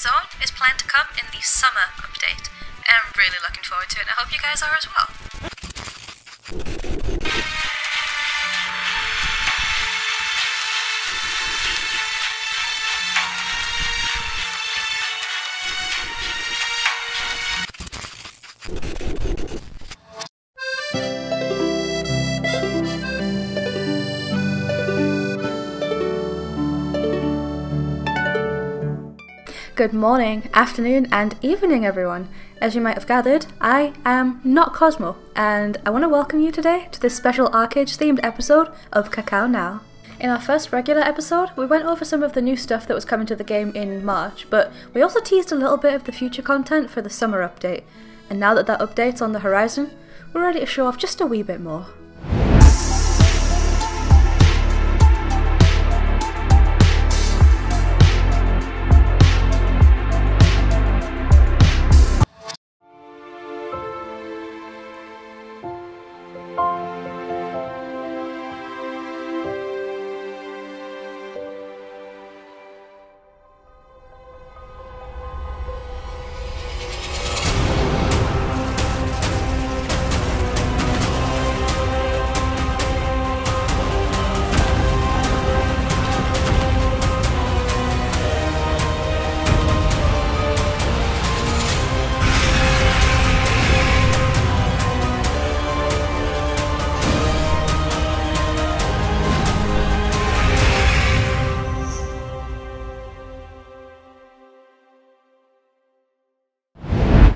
zone is planned to come in the summer update, and I'm really looking forward to it, and I hope you guys are as well. Good morning, afternoon, and evening, everyone. As you might have gathered, I am not Cosmo, and I want to welcome you today to this special ArcheAge themed episode of Kakao Now. In our first regular episode, we went over some of the new stuff that was coming to the game in March, but we also teased a little bit of the future content for the summer update. And now that that update's on the horizon, we're ready to show off just a wee bit more.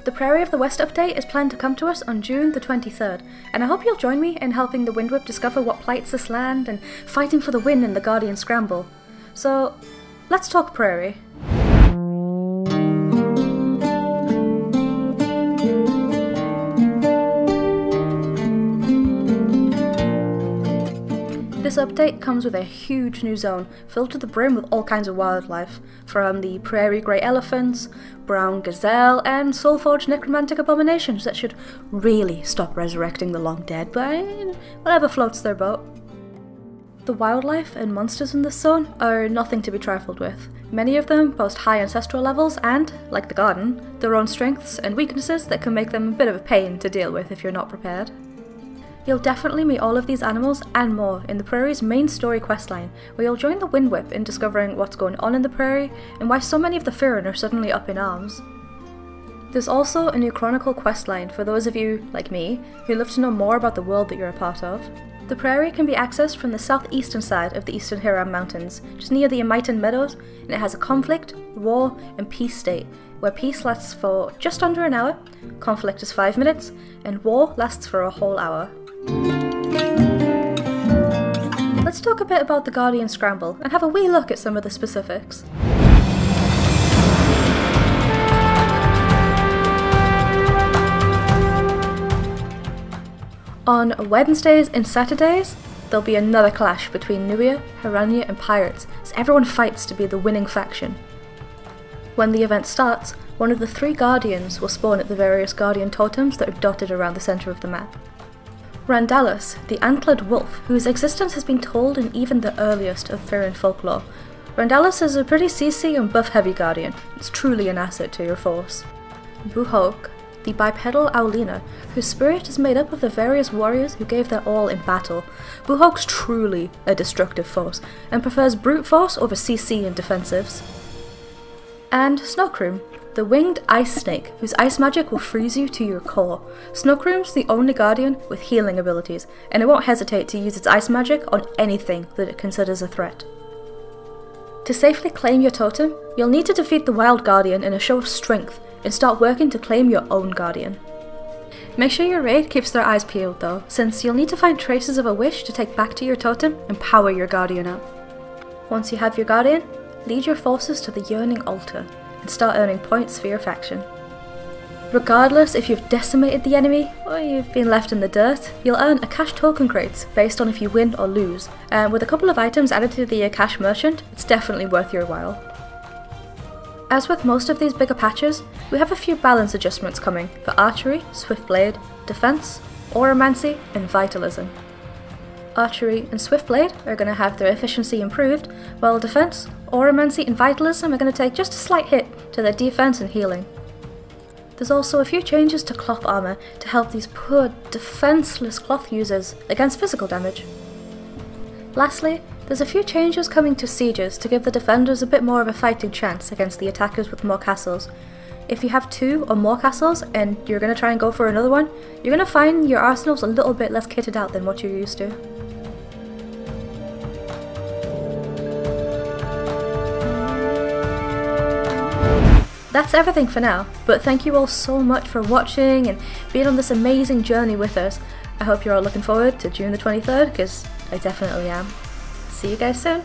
The Prairie of the West update is planned to come to us on June the 23rd, and I hope you'll join me in helping the Windwhip discover what plights this land and fighting for the win in the Guardian Scramble. So, let's talk Prairie. This update comes with a huge new zone, filled to the brim with all kinds of wildlife, from the prairie grey elephants, brown gazelle, and soul-forged necromantic abominations that should really stop resurrecting the long dead, but whatever floats their boat. The wildlife and monsters in this zone are nothing to be trifled with. Many of them boast high ancestral levels and, like the garden, their own strengths and weaknesses that can make them a bit of a pain to deal with if you're not prepared. You'll definitely meet all of these animals and more in the Prairie's main story questline, where you'll join the Windwhip in discovering what's going on in the Prairie and why so many of the Firin are suddenly up in arms. There's also a new Chronicle questline for those of you, like me, who love to know more about the world that you're a part of. The Prairie can be accessed from the southeastern side of the Eastern Hiram Mountains, just near the Unchained Meadows, and it has a conflict, war, and peace state, where peace lasts for just under an hour, conflict is 5 minutes, and war lasts for a whole hour. Let's talk a bit about the Guardian Scramble and have a wee look at some of the specifics. On Wednesdays and Saturdays, there'll be another clash between Nuia, Hiranya and Pirates as everyone fights to be the winning faction. When the event starts, one of the 3 Guardians will spawn at the various Guardian totems that are dotted around the centre of the map. Randalus, the antlered wolf, whose existence has been told in even the earliest of Firin folklore. Randalus is a pretty CC and buff heavy guardian. It's truly an asset to your force. Buhok, the bipedal Aulina, whose spirit is made up of the various warriors who gave their all in battle. Buhok's truly a destructive force, and prefers brute force over CC and defensives. And Snowcroom, the winged ice snake, whose ice magic will freeze you to your core. Snowcroom's the only guardian with healing abilities, and it won't hesitate to use its ice magic on anything that it considers a threat. To safely claim your totem, you'll need to defeat the wild guardian in a show of strength, and start working to claim your own guardian. Make sure your raid keeps their eyes peeled though, since you'll need to find traces of a wish to take back to your totem and power your guardian up. Once you have your guardian, lead your forces to the Yearning Altar, and start earning points for your faction. Regardless if you've decimated the enemy or you've been left in the dirt, you'll earn a cash token crates based on if you win or lose, and with a couple of items added to the cash merchant, it's definitely worth your while. As with most of these bigger patches, we have a few balance adjustments coming for archery, swift blade, defense, oromancy, and vitalism. Archery and Swiftblade are going to have their efficiency improved, while Defense, Auramancy and Vitalism are going to take just a slight hit to their defense and healing. There's also a few changes to cloth armor to help these poor, defenseless cloth users against physical damage. Lastly, there's a few changes coming to sieges to give the defenders a bit more of a fighting chance against the attackers with more castles. If you have 2 or more castles and you're going to try and go for another one, you're going to find your arsenal's a little bit less kitted out than what you're used to. That's everything for now, but thank you all so much for watching and being on this amazing journey with us. I hope you're all looking forward to June the 23rd, because I definitely am. See you guys soon!